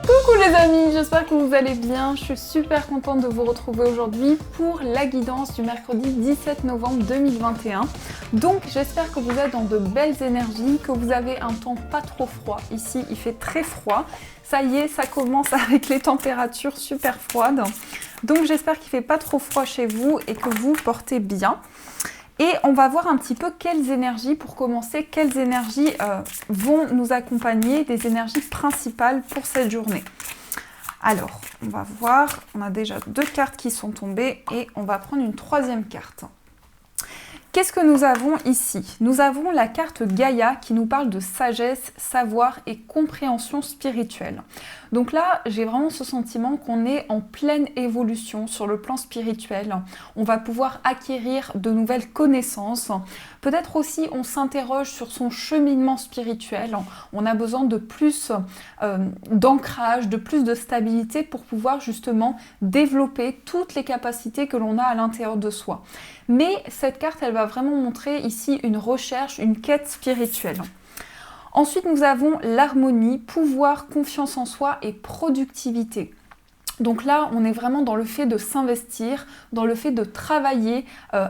Coucou les amis, j'espère que vous allez bien. Je suis super contente de vous retrouver aujourd'hui pour la guidance du mercredi 17 novembre 2021. Donc j'espère que vous êtes dans de belles énergies, que vous avez un temps pas trop froid. Ici il fait très froid. Ça y est, ça commence avec les températures super froides. Donc j'espère qu'il fait pas trop froid chez vous et que vous portez bien. Et on va voir un petit peu quelles énergies, pour commencer, quelles énergies vont nous accompagner, des énergies principales pour cette journée. Alors, on va voir, on a déjà 2 cartes qui sont tombées et on va prendre une 3e carte. Qu'est-ce que nous avons ici? Nous avons la carte Gaïa qui nous parle de sagesse, savoir et compréhension spirituelle. Donc là, j'ai vraiment ce sentiment qu'on est en pleine évolution sur le plan spirituel. On va pouvoir acquérir de nouvelles connaissances. Peut-être aussi, on s'interroge sur son cheminement spirituel. On a besoin de plus d'ancrage, de plus de stabilité pour pouvoir justement développer toutes les capacités que l'on a à l'intérieur de soi. Mais cette carte, elle va vraiment montrer ici une recherche, une quête spirituelle. Ensuite, nous avons l'harmonie, pouvoir, confiance en soi et productivité. Donc là, on est vraiment dans le fait de s'investir, dans le fait de travailler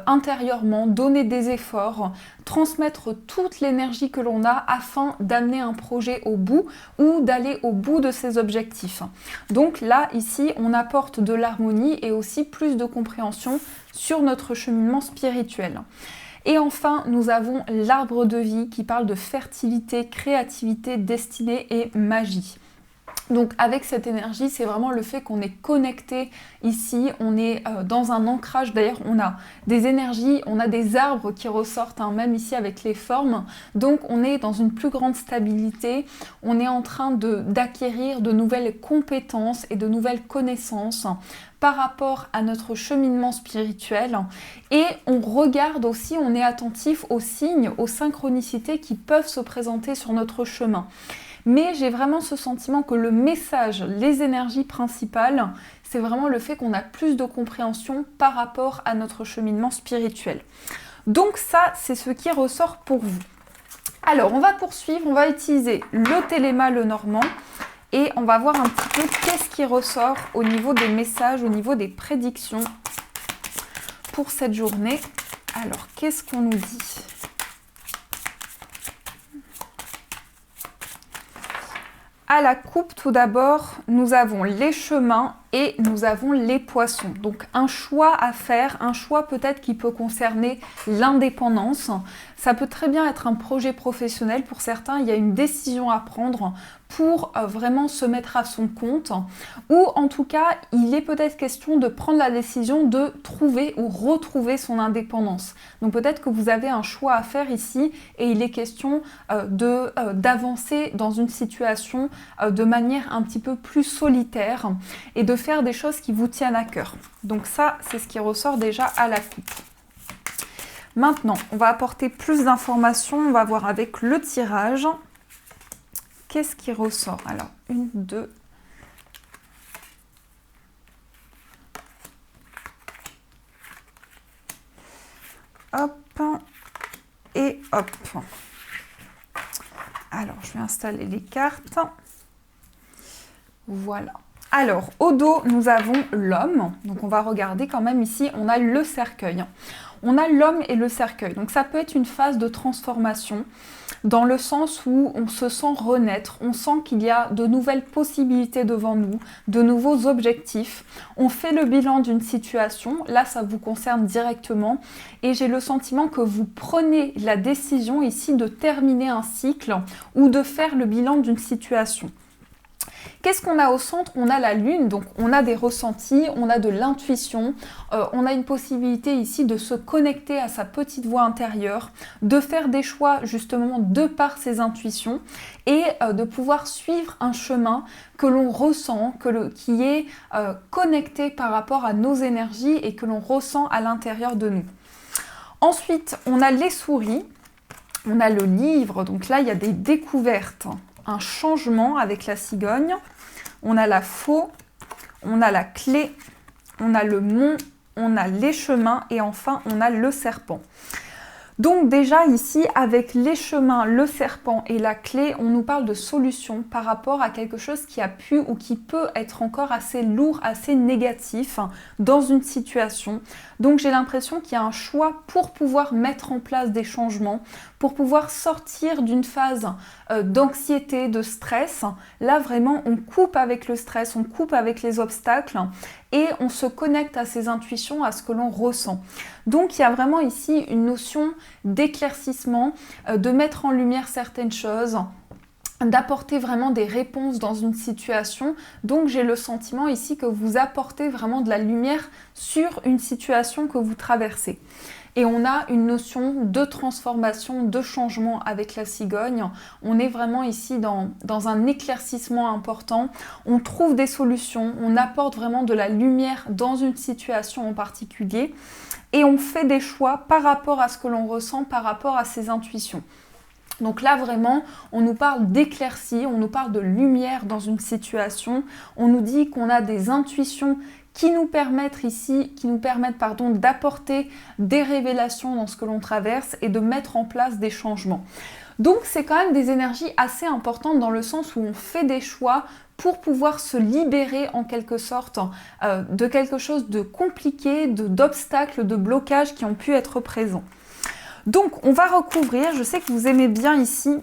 intérieurement, donner des efforts, transmettre toute l'énergie que l'on a afin d'amener un projet au bout ou d'aller au bout de ses objectifs. Donc là, ici, on apporte de l'harmonie et aussi plus de compréhension sur notre cheminement spirituel. Et enfin, nous avons l'arbre de vie qui parle de fertilité, créativité, destinée et magie. Donc avec cette énergie, c'est vraiment le fait qu'on est connecté ici, on est dans un ancrage. D'ailleurs, on a des énergies, on a des arbres qui ressortent, hein, même ici avec les formes. Donc on est dans une plus grande stabilité, on est en train d'acquérir de nouvelles compétences et de nouvelles connaissances par rapport à notre cheminement spirituel. Et on regarde aussi, on est attentif aux signes, aux synchronicités qui peuvent se présenter sur notre chemin. Mais j'ai vraiment ce sentiment que le message, les énergies principales, c'est vraiment le fait qu'on a plus de compréhension par rapport à notre cheminement spirituel. Donc ça, c'est ce qui ressort pour vous. Alors, on va poursuivre, on va utiliser le Téléma Lenormand et on va voir un petit peu qu'est-ce qui ressort au niveau des messages, au niveau des prédictions pour cette journée. Alors, qu'est-ce qu'on nous dit ? À la coupe, tout d'abord, nous avons les chemins et nous avons les poissons. Donc un choix à faire, un choix peut-être qui peut concerner l'indépendance. Ça peut très bien être un projet professionnel. Pour certains, il y a une décision à prendre pour vraiment se mettre à son compte. Ou en tout cas, il est peut-être question de prendre la décision de trouver ou retrouver son indépendance. Donc peut-être que vous avez un choix à faire ici et il est question d'avancer dans une situation de manière un petit peu plus solitaire et de faire des choses qui vous tiennent à cœur. Donc ça, c'est ce qui ressort déjà à la coupe. Maintenant, on va apporter plus d'informations. On va voir avec le tirage. Qu'est-ce qui ressort? Alors, 1, 2. Hop. Et hop. Alors, je vais installer les cartes. Voilà. Alors, au dos, nous avons l'homme. Donc, on va regarder quand même ici, on a le cercueil. On a l'homme et le cercueil. Donc, ça peut être une phase de transformation dans le sens où on se sent renaître. On sent qu'il y a de nouvelles possibilités devant nous, de nouveaux objectifs. On fait le bilan d'une situation. Là, ça vous concerne directement. Et j'ai le sentiment que vous prenez la décision ici de terminer un cycle ou de faire le bilan d'une situation. Qu'est-ce qu'on a au centre? On a la lune, donc on a des ressentis, on a de l'intuition, on a une possibilité ici de se connecter à sa petite voix intérieure, de faire des choix justement de par ses intuitions et de pouvoir suivre un chemin que l'on ressent, qui est connecté par rapport à nos énergies et que l'on ressent à l'intérieur de nous. Ensuite, on a les souris, on a le livre, donc là il y a des découvertes, un changement avec la cigogne. On a la faux, on a la clé, on a le mont, on a les chemins et enfin on a le serpent. Donc déjà ici, avec les chemins, le serpent et la clé, on nous parle de solution par rapport à quelque chose qui a pu ou qui peut être encore assez lourd, assez négatif dans une situation. Donc j'ai l'impression qu'il y a un choix pour pouvoir mettre en place des changements, pour pouvoir sortir d'une phase d'anxiété, de stress. Là vraiment, on coupe avec le stress, on coupe avec les obstacles et on se connecte à ses intuitions, à ce que l'on ressent. Donc il y a vraiment ici une notion d'éclaircissement, de mettre en lumière certaines choses, d'apporter vraiment des réponses dans une situation. Donc j'ai le sentiment ici que vous apportez vraiment de la lumière sur une situation que vous traversez. Et on a une notion de transformation, de changement avec la cigogne. On est vraiment ici dans un éclaircissement important. On trouve des solutions, on apporte vraiment de la lumière dans une situation en particulier. Et on fait des choix par rapport à ce que l'on ressent, par rapport à ses intuitions. Donc là vraiment, on nous parle d'éclaircie, on nous parle de lumière dans une situation. On nous dit qu'on a des intuitions qui nous permettent d'apporter des révélations dans ce que l'on traverse et de mettre en place des changements. Donc c'est quand même des énergies assez importantes dans le sens où on fait des choix pour pouvoir se libérer en quelque sorte de quelque chose de compliqué, d'obstacles, de blocages qui ont pu être présents. Donc on va recouvrir, je sais que vous aimez bien ici,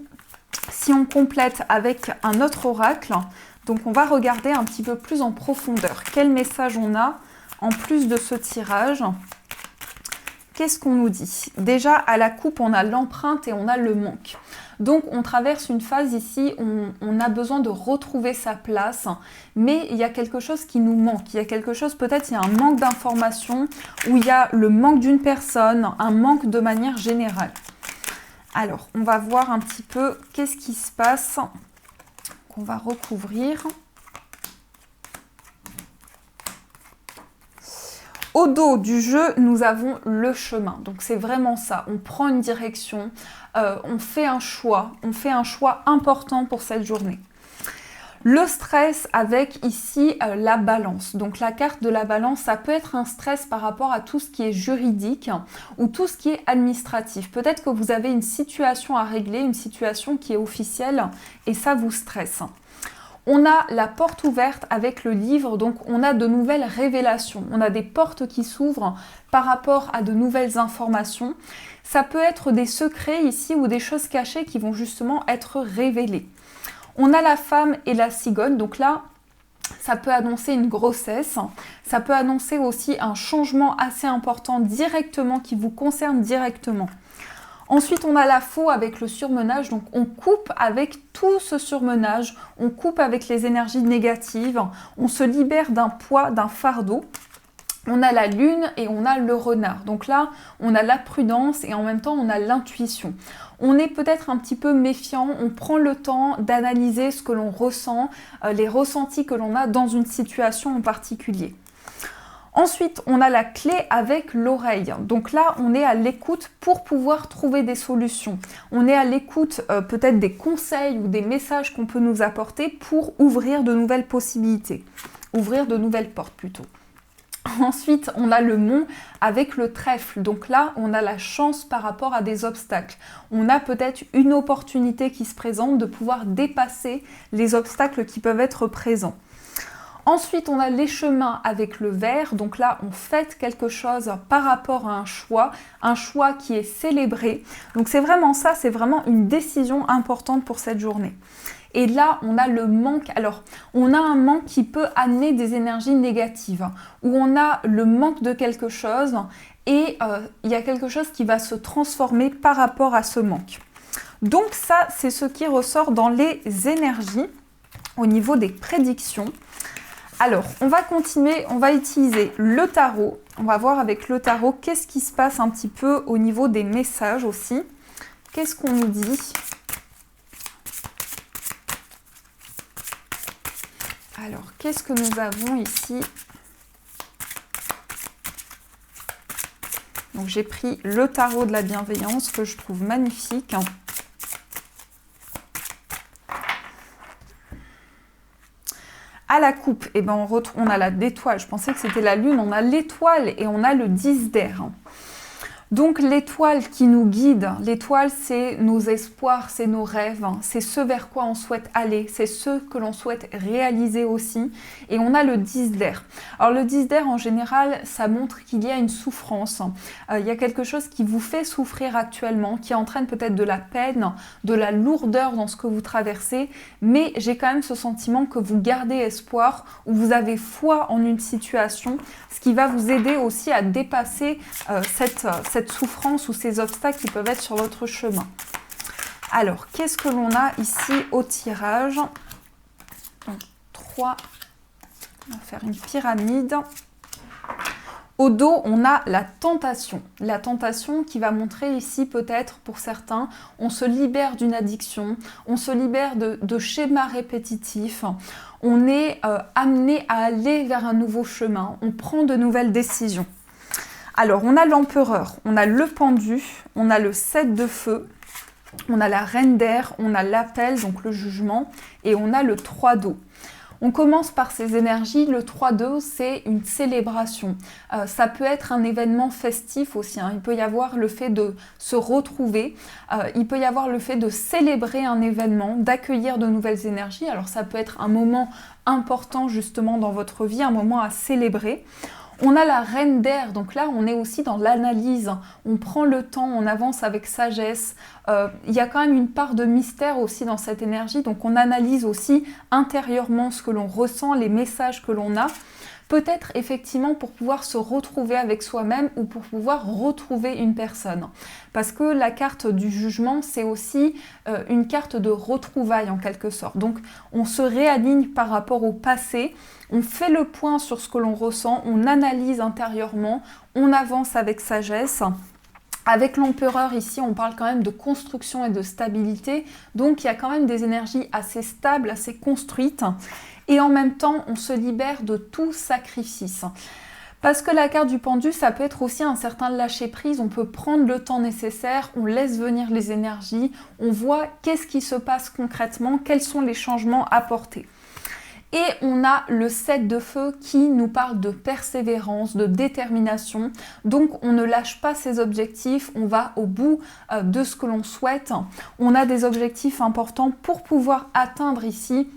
si on complète avec un autre oracle. Donc on va regarder un petit peu plus en profondeur. Quel message on a en plus de ce tirage? Qu'est-ce qu'on nous dit? Déjà à la coupe, on a l'empreinte et on a le manque. Donc on traverse une phase ici où on a besoin de retrouver sa place, mais il y a quelque chose qui nous manque. Il y a quelque chose, peut-être il y a un manque d'information, ou il y a le manque d'une personne, un manque de manière générale. Alors on va voir un petit peu qu'est-ce qui se passe. On va recouvrir. Au dos du jeu, nous avons le chemin. Donc c'est vraiment ça. On prend une direction, on fait un choix important pour cette journée. Le stress avec ici la balance. Donc la carte de la balance, ça peut être un stress par rapport à tout ce qui est juridique ou tout ce qui est administratif. Peut-être que vous avez une situation à régler, une situation qui est officielle et ça vous stresse. On a la porte ouverte avec le livre, donc on a de nouvelles révélations. On a des portes qui s'ouvrent par rapport à de nouvelles informations. Ça peut être des secrets ici ou des choses cachées qui vont justement être révélées. On a la femme et la cigogne, donc là, ça peut annoncer une grossesse. Ça peut annoncer aussi un changement assez important directement qui vous concerne directement. Ensuite, on a la faux avec le surmenage, donc on coupe avec tout ce surmenage, on coupe avec les énergies négatives, on se libère d'un poids, d'un fardeau. On a la lune et on a le renard. Donc là, on a la prudence et en même temps, on a l'intuition. On est peut-être un petit peu méfiant, on prend le temps d'analyser ce que l'on ressent, les ressentis que l'on a dans une situation en particulier. Ensuite, on a la clé avec l'oreille. Donc là, on est à l'écoute pour pouvoir trouver des solutions. On est à l'écoute peut-être des conseils ou des messages qu'on peut nous apporter pour ouvrir de nouvelles possibilités. Ouvrir de nouvelles portes plutôt. Ensuite, on a le mont avec le trèfle. Donc là, on a la chance par rapport à des obstacles. On a peut-être une opportunité qui se présente de pouvoir dépasser les obstacles qui peuvent être présents. Ensuite, on a les chemins avec le vert. Donc là, on fête quelque chose par rapport à un choix qui est célébré. Donc c'est vraiment ça, c'est vraiment une décision importante pour cette journée. Et là, on a le manque. Alors, on a un manque qui peut amener des énergies négatives, où on a le manque de quelque chose et il y a quelque chose qui va se transformer par rapport à ce manque. Donc ça, c'est ce qui ressort dans les énergies au niveau des prédictions. Alors, on va continuer, on va utiliser le tarot. On va voir avec le tarot qu'est-ce qui se passe un petit peu au niveau des messages aussi. Qu'est-ce qu'on nous dit ? Alors, qu'est-ce que nous avons ici? Donc, j'ai pris le tarot de la bienveillance que je trouve magnifique. À la coupe, eh ben on a l'étoile. Je pensais que c'était la lune. On a l'étoile et on a le 10 d'air. Donc l'étoile qui nous guide, l'étoile c'est nos espoirs, c'est nos rêves, c'est ce vers quoi on souhaite aller, c'est ce que l'on souhaite réaliser aussi. Et on a le 10 d'air. Alors le 10 d'air en général, ça montre qu'il y a une souffrance. Il y a quelque chose qui vous fait souffrir actuellement, qui entraîne peut-être de la peine, de la lourdeur dans ce que vous traversez. Mais j'ai quand même ce sentiment que vous gardez espoir, ou vous avez foi en une situation, ce qui va vous aider aussi à dépasser cette souffrance ou ces obstacles qui peuvent être sur votre chemin. Alors, qu'est-ce que l'on a ici au tirage? Donc, 3, on va faire une pyramide. Au dos, on a la tentation. La tentation qui va montrer ici peut-être pour certains, on se libère d'une addiction, on se libère de schémas répétitifs, on est amené à aller vers un nouveau chemin, on prend de nouvelles décisions. Alors, on a l'empereur, on a le pendu, on a le 7 de feu, on a la reine d'air, on a l'appel, donc le jugement, et on a le 3 d'eau. On commence par ces énergies. Le 3 d'eau, c'est une célébration. Ça peut être un événement festif aussi. Il peut y avoir le fait de se retrouver. Il peut y avoir le fait de célébrer un événement, d'accueillir de nouvelles énergies. Alors ça peut être un moment important justement dans votre vie, un moment à célébrer. On a la reine d'air, donc là on est aussi dans l'analyse, on prend le temps, on avance avec sagesse, il y a quand même une part de mystère aussi dans cette énergie, donc on analyse aussi intérieurement ce que l'on ressent, les messages que l'on a, peut-être effectivement pour pouvoir se retrouver avec soi-même ou pour pouvoir retrouver une personne. Parce que la carte du jugement, c'est aussi une carte de retrouvailles en quelque sorte. Donc on se réaligne par rapport au passé, on fait le point sur ce que l'on ressent, on analyse intérieurement, on avance avec sagesse. Avec l'empereur ici, on parle quand même de construction et de stabilité, donc il y a quand même des énergies assez stables, assez construites, et en même temps, on se libère de tout sacrifice. Parce que la carte du pendu, ça peut être aussi un certain lâcher-prise, on peut prendre le temps nécessaire, on laisse venir les énergies, on voit qu'est-ce qui se passe concrètement, quels sont les changements apportés. Et on a le 7 de feu qui nous parle de persévérance, de détermination. Donc on ne lâche pas ses objectifs, on va au bout de ce que l'on souhaite. On a des objectifs importants pour pouvoir atteindre ici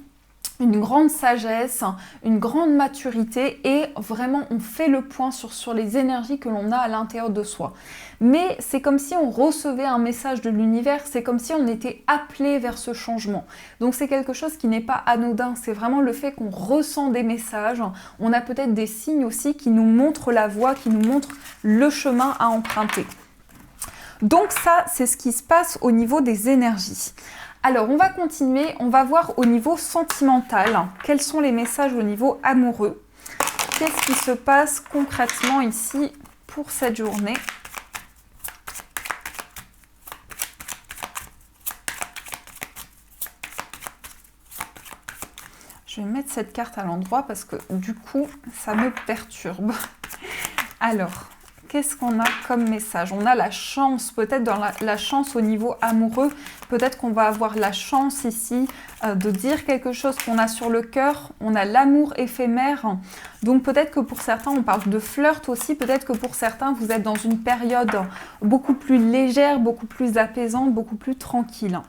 une grande sagesse, une grande maturité et vraiment on fait le point sur les énergies que l'on a à l'intérieur de soi. Mais c'est comme si on recevait un message de l'univers, c'est comme si on était appelé vers ce changement. Donc c'est quelque chose qui n'est pas anodin, c'est vraiment le fait qu'on ressent des messages, on a peut-être des signes aussi qui nous montrent la voie, qui nous montrent le chemin à emprunter. Donc ça, c'est ce qui se passe au niveau des énergies. Alors, on va continuer, on va voir au niveau sentimental, quels sont les messages au niveau amoureux. Qu'est-ce qui se passe concrètement ici pour cette journée? Je vais mettre cette carte à l'endroit parce que du coup, ça me perturbe. Alors, qu'est-ce qu'on a comme message? On a la chance, peut-être dans la chance au niveau amoureux. Peut-être qu'on va avoir la chance ici de dire quelque chose qu'on a sur le cœur. On a l'amour éphémère. Donc peut-être que pour certains, on parle de flirt aussi. Peut-être que pour certains, vous êtes dans une période beaucoup plus légère, beaucoup plus apaisante, beaucoup plus tranquille.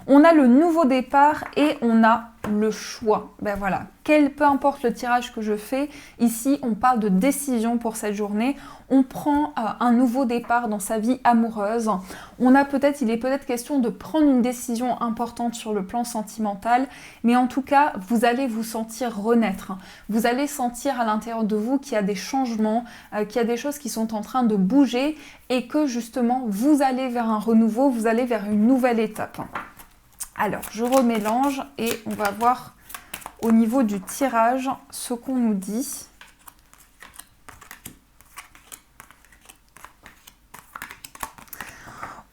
On a le nouveau départ et on a le choix. Ben voilà, peu importe le tirage que je fais, ici on parle de décision pour cette journée. On prend un nouveau départ dans sa vie amoureuse. Il est peut-être question de prendre une décision importante sur le plan sentimental, mais en tout cas, vous allez vous sentir renaître. Vous allez sentir à l'intérieur de vous qu'il y a des changements, qu'il y a des choses qui sont en train de bouger et que justement, vous allez vers un renouveau, vous allez vers une nouvelle étape. Alors, je remélange et on va voir au niveau du tirage ce qu'on nous dit.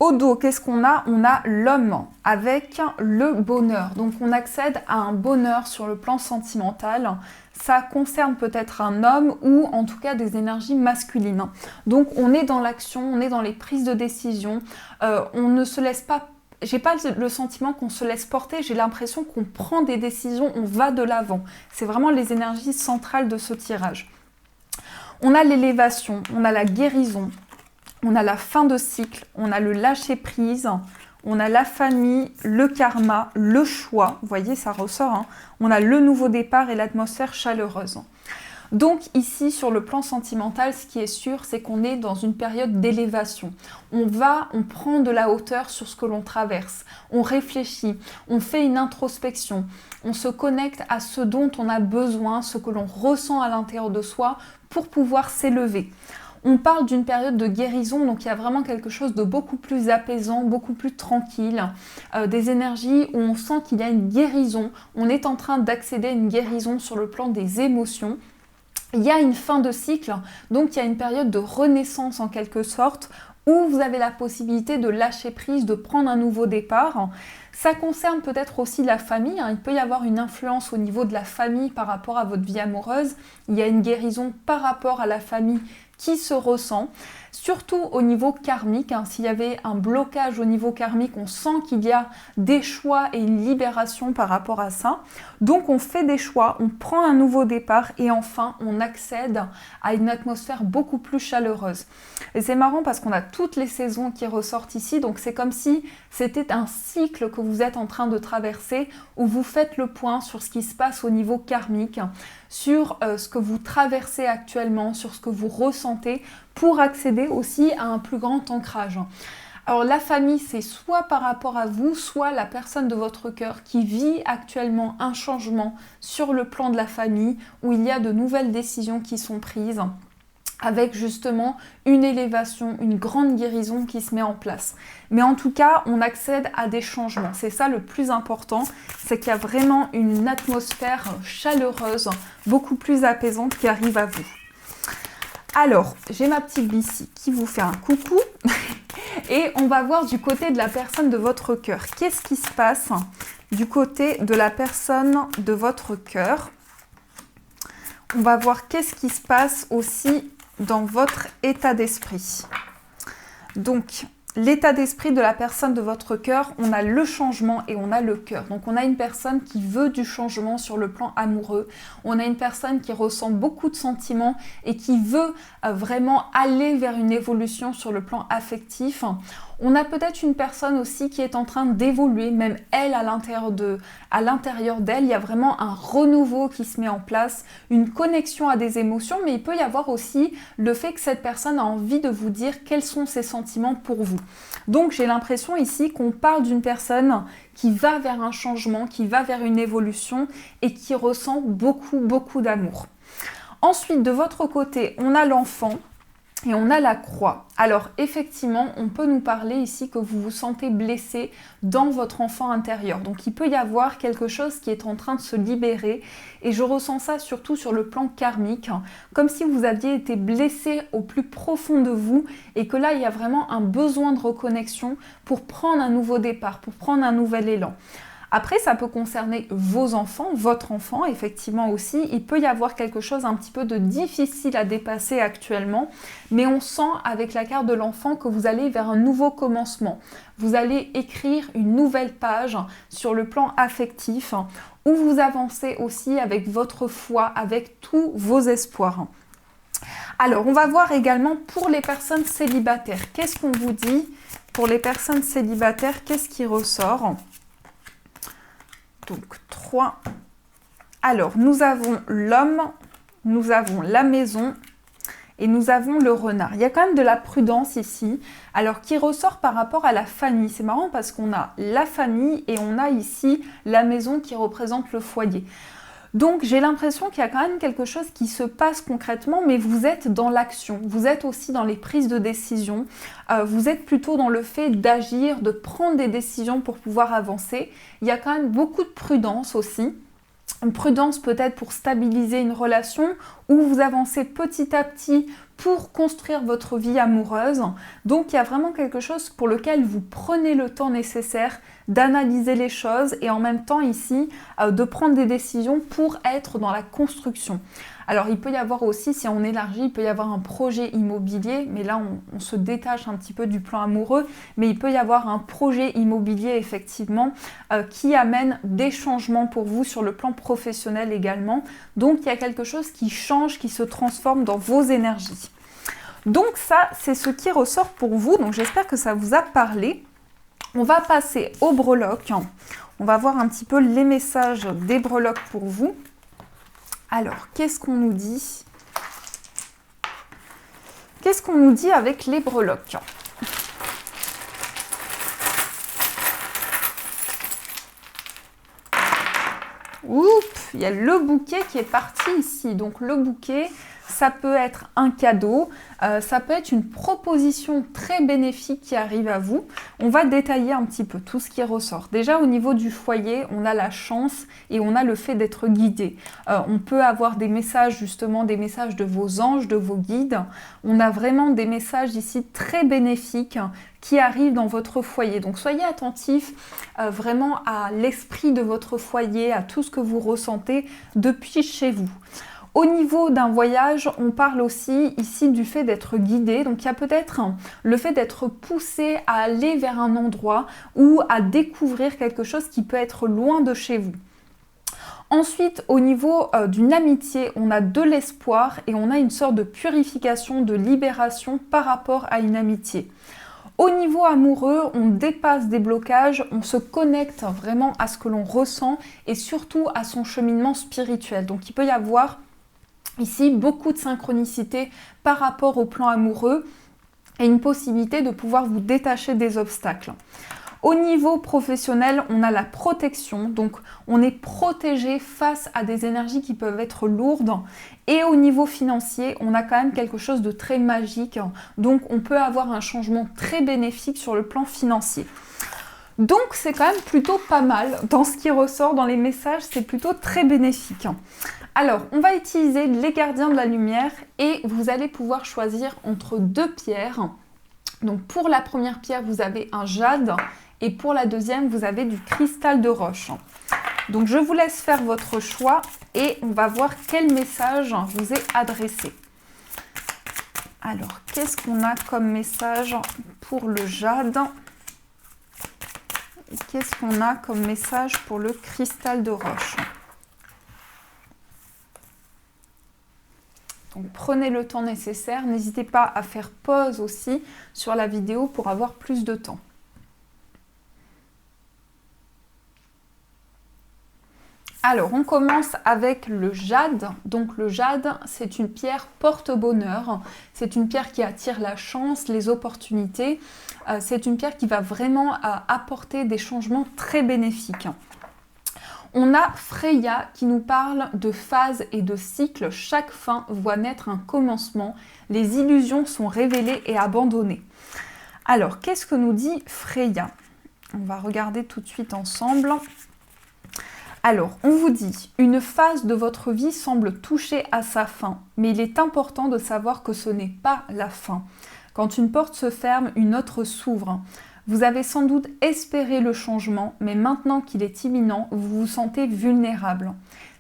Au dos, qu'est-ce qu'on a? On a l'homme avec le bonheur. Donc, on accède à un bonheur sur le plan sentimental. Ça concerne peut-être un homme ou en tout cas des énergies masculines. Donc, on est dans l'action, on est dans les prises de décision. On ne se laisse pas. J'ai pas le sentiment qu'on se laisse porter, j'ai l'impression qu'on prend des décisions, on va de l'avant. C'est vraiment les énergies centrales de ce tirage. On a l'élévation, on a la guérison, on a la fin de cycle, on a le lâcher-prise, on a la famille, le karma, le choix. Vous voyez, ça ressort, hein. On a le nouveau départ et l'atmosphère chaleureuse. Donc ici, sur le plan sentimental, ce qui est sûr, c'est qu'on est dans une période d'élévation. On prend de la hauteur sur ce que l'on traverse, on réfléchit, on fait une introspection, on se connecte à ce dont on a besoin, ce que l'on ressent à l'intérieur de soi pour pouvoir s'élever. On parle d'une période de guérison, donc il y a vraiment quelque chose de beaucoup plus apaisant, beaucoup plus tranquille, des énergies où on sent qu'il y a une guérison, on est en train d'accéder à une guérison sur le plan des émotions. Il y a une fin de cycle, donc il y a une période de renaissance en quelque sorte, où vous avez la possibilité de lâcher prise, de prendre un nouveau départ. Ça concerne peut-être aussi la famille, hein. Il peut y avoir une influence au niveau de la famille par rapport à votre vie amoureuse. Il y a une guérison par rapport à la famille qui se ressent, surtout au niveau karmique, hein. S'il y avait un blocage au niveau karmique, on sent qu'il y a des choix et une libération par rapport à ça. Donc on fait des choix, on prend un nouveau départ et enfin on accède à une atmosphère beaucoup plus chaleureuse. Et c'est marrant parce qu'on a toutes les saisons qui ressortent ici, donc c'est comme si c'était un cycle que vous êtes en train de traverser où vous faites le point sur ce qui se passe au niveau karmique, sur ce que vous traversez actuellement, sur ce que vous ressentez pour accéder aussi à un plus grand ancrage. Alors la famille, c'est soit par rapport à vous, soit la personne de votre cœur qui vit actuellement un changement sur le plan de la famille où il y a de nouvelles décisions qui sont prises, avec justement une élévation, une grande guérison qui se met en place. Mais en tout cas, on accède à des changements. C'est ça le plus important, c'est qu'il y a vraiment une atmosphère chaleureuse, beaucoup plus apaisante qui arrive à vous. Alors, j'ai ma petite Bissy qui vous fait un coucou et on va voir du côté de la personne de votre cœur. Qu'est-ce qui se passe du côté de la personne de votre cœur? On va voir qu'est-ce qui se passe aussi dans votre état d'esprit. Donc, l'état d'esprit de la personne de votre cœur, on a le changement et on a le cœur. Donc, on a une personne qui veut du changement sur le plan amoureux. On a une personne qui ressent beaucoup de sentiments et qui veut vraiment aller vers une évolution sur le plan affectif. On a peut-être une personne aussi qui est en train d'évoluer, même elle à l'intérieur d'elle, il y a vraiment un renouveau qui se met en place, une connexion à des émotions, mais il peut y avoir aussi le fait que cette personne a envie de vous dire quels sont ses sentiments pour vous. Donc j'ai l'impression ici qu'on parle d'une personne qui va vers un changement, qui va vers une évolution et qui ressent beaucoup d'amour. Ensuite, de votre côté, on a l'enfant. Et on a la croix. Alors effectivement, on peut nous parler ici que vous vous sentez blessé dans votre enfant intérieur. Donc il peut y avoir quelque chose qui est en train de se libérer. Et je ressens ça surtout sur le plan karmique. Comme si vous aviez été blessé au plus profond de vous. Et que là, il y a vraiment un besoin de reconnexion pour prendre un nouveau départ, pour prendre un nouvel élan. Après, ça peut concerner vos enfants, votre enfant, effectivement aussi. Il peut y avoir quelque chose un petit peu de difficile à dépasser actuellement, mais on sent avec la carte de l'enfant que vous allez vers un nouveau commencement. Vous allez écrire une nouvelle page sur le plan affectif, où vous avancez aussi avec votre foi, avec tous vos espoirs. Alors, on va voir également pour les personnes célibataires. Qu'est-ce qu'on vous dit pour les personnes célibataires? Qu'est-ce qui ressort ? Donc 3. Alors, nous avons l'homme, nous avons la maison et nous avons le renard. Il y a quand même de la prudence ici, alors qui ressort par rapport à la famille. C'est marrant parce qu'on a la famille et on a ici la maison qui représente le foyer. Donc j'ai l'impression qu'il y a quand même quelque chose qui se passe concrètement, mais vous êtes dans l'action, vous êtes aussi dans les prises de décision, vous êtes plutôt dans le fait d'agir, de prendre des décisions pour pouvoir avancer. Il y a quand même beaucoup de prudence aussi. Une prudence peut-être pour stabiliser une relation où vous avancez petit à petit pour construire votre vie amoureuse. Donc il y a vraiment quelque chose pour lequel vous prenez le temps nécessaire d'analyser les choses et en même temps ici de prendre des décisions pour être dans la construction. Alors il peut y avoir aussi, si on élargit, il peut y avoir un projet immobilier, mais là on se détache un petit peu du plan amoureux, mais il peut y avoir un projet immobilier effectivement qui amène des changements pour vous sur le plan professionnel également. Donc il y a quelque chose qui change, qui se transforme dans vos énergies. Donc ça, c'est ce qui ressort pour vous. Donc j'espère que ça vous a parlé. On va passer aux breloques. On va voir un petit peu les messages des breloques pour vous. Alors, qu'est-ce qu'on nous dit? Qu'est-ce qu'on nous dit avec les breloques? Oups, il y a le bouquet qui est parti ici. Donc le bouquet, ça peut être un cadeau, ça peut être une proposition très bénéfique qui arrive à vous. On va détailler un petit peu tout ce qui ressort. Déjà au niveau du foyer, on a la chance et on a le fait d'être guidé. On peut avoir des messages, justement des messages de vos anges, de vos guides. On a vraiment des messages ici très bénéfiques qui arrivent dans votre foyer. Donc soyez attentifs vraiment à l'esprit de votre foyer, à tout ce que vous ressentez depuis chez vous. Au niveau d'un voyage, on parle aussi ici du fait d'être guidé. Donc il y a peut-être le fait d'être poussé à aller vers un endroit ou à découvrir quelque chose qui peut être loin de chez vous. Ensuite, au niveau d'une amitié, on a de l'espoir et on a une sorte de purification, de libération par rapport à une amitié. Au niveau amoureux, on dépasse des blocages, on se connecte vraiment à ce que l'on ressent et surtout à son cheminement spirituel. Donc il peut y avoir ici beaucoup de synchronicité par rapport au plan amoureux et une possibilité de pouvoir vous détacher des obstacles. Au niveau professionnel, on a la protection, donc on est protégé face à des énergies qui peuvent être lourdes. Et au niveau financier, on a quand même quelque chose de très magique, donc on peut avoir un changement très bénéfique sur le plan financier. Donc c'est quand même plutôt pas mal dans ce qui ressort dans les messages, c'est plutôt très bénéfique. Alors, on va utiliser les gardiens de la lumière et vous allez pouvoir choisir entre deux pierres. Donc pour la première pierre, vous avez un jade et pour la deuxième, vous avez du cristal de roche. Donc je vous laisse faire votre choix et on va voir quel message vous est adressé. Alors, qu'est-ce qu'on a comme message pour le jade? Qu'est-ce qu'on a comme message pour le cristal de roche? Donc prenez le temps nécessaire, n'hésitez pas à faire pause aussi sur la vidéo pour avoir plus de temps. Alors on commence avec le jade. Donc le jade, c'est une pierre porte-bonheur, c'est une pierre qui attire la chance, les opportunités, c'est une pierre qui va vraiment apporter des changements très bénéfiques. On a Freya qui nous parle de phases et de cycles. Chaque fin voit naître un commencement. Les illusions sont révélées et abandonnées. Alors, qu'est-ce que nous dit Freya? On va regarder tout de suite ensemble. Alors, on vous dit, une phase de votre vie semble toucher à sa fin, mais il est important de savoir que ce n'est pas la fin. Quand une porte se ferme, une autre s'ouvre. Vous avez sans doute espéré le changement, mais maintenant qu'il est imminent, vous vous sentez vulnérable.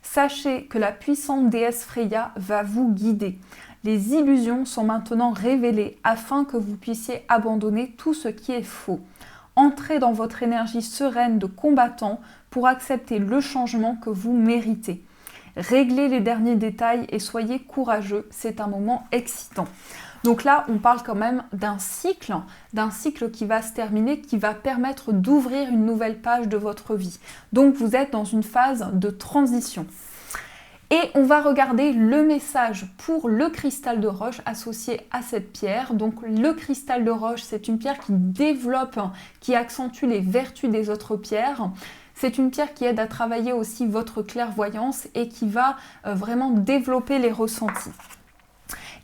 Sachez que la puissante déesse Freya va vous guider. Les illusions sont maintenant révélées afin que vous puissiez abandonner tout ce qui est faux. Entrez dans votre énergie sereine de combattant pour accepter le changement que vous méritez. Réglez les derniers détails et soyez courageux, c'est un moment excitant. Donc là, on parle quand même d'un cycle qui va se terminer, qui va permettre d'ouvrir une nouvelle page de votre vie. Donc vous êtes dans une phase de transition. Et on va regarder le message pour le cristal de roche associé à cette pierre. Donc le cristal de roche, c'est une pierre qui développe, qui accentue les vertus des autres pierres. C'est une pierre qui aide à travailler aussi votre clairvoyance et qui va vraiment développer les ressentis.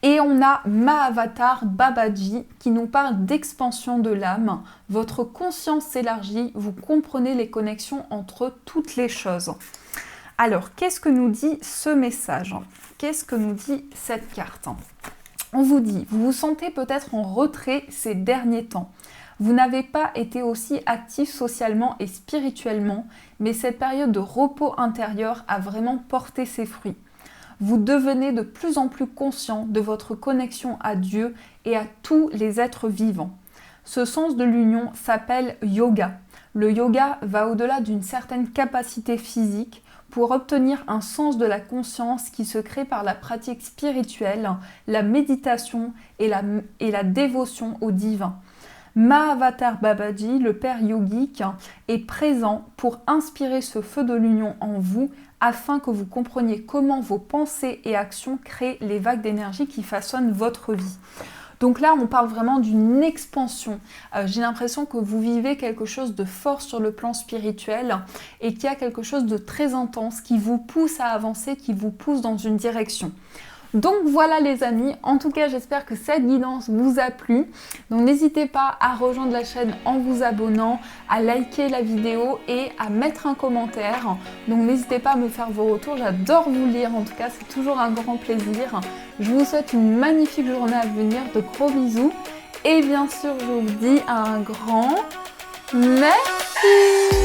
Et on a Mahavatar Babaji qui nous parle d'expansion de l'âme. Votre conscience s'élargit, vous comprenez les connexions entre toutes les choses. Alors, qu'est-ce que nous dit ce message? Qu'est-ce que nous dit cette carte? On vous dit, vous vous sentez peut-être en retrait ces derniers temps. Vous n'avez pas été aussi actif socialement et spirituellement, mais cette période de repos intérieur a vraiment porté ses fruits. Vous devenez de plus en plus conscient de votre connexion à Dieu et à tous les êtres vivants. Ce sens de l'union s'appelle yoga. Le yoga va au-delà d'une certaine capacité physique pour obtenir un sens de la conscience qui se crée par la pratique spirituelle, la méditation et la dévotion au divin. Mahavatar Babaji, le père yogique, est présent pour inspirer ce feu de l'union en vous afin que vous compreniez comment vos pensées et actions créent les vagues d'énergie qui façonnent votre vie. Donc là, on parle vraiment d'une expansion. J'ai l'impression que vous vivez quelque chose de fort sur le plan spirituel et qu'il y a quelque chose de très intense qui vous pousse à avancer, qui vous pousse dans une direction. Donc voilà les amis, en tout cas j'espère que cette guidance vous a plu. Donc n'hésitez pas à rejoindre la chaîne en vous abonnant, à liker la vidéo et à mettre un commentaire. Donc n'hésitez pas à me faire vos retours, j'adore vous lire, en tout cas c'est toujours un grand plaisir. Je vous souhaite une magnifique journée à venir, de gros bisous. Et bien sûr je vous dis un grand merci.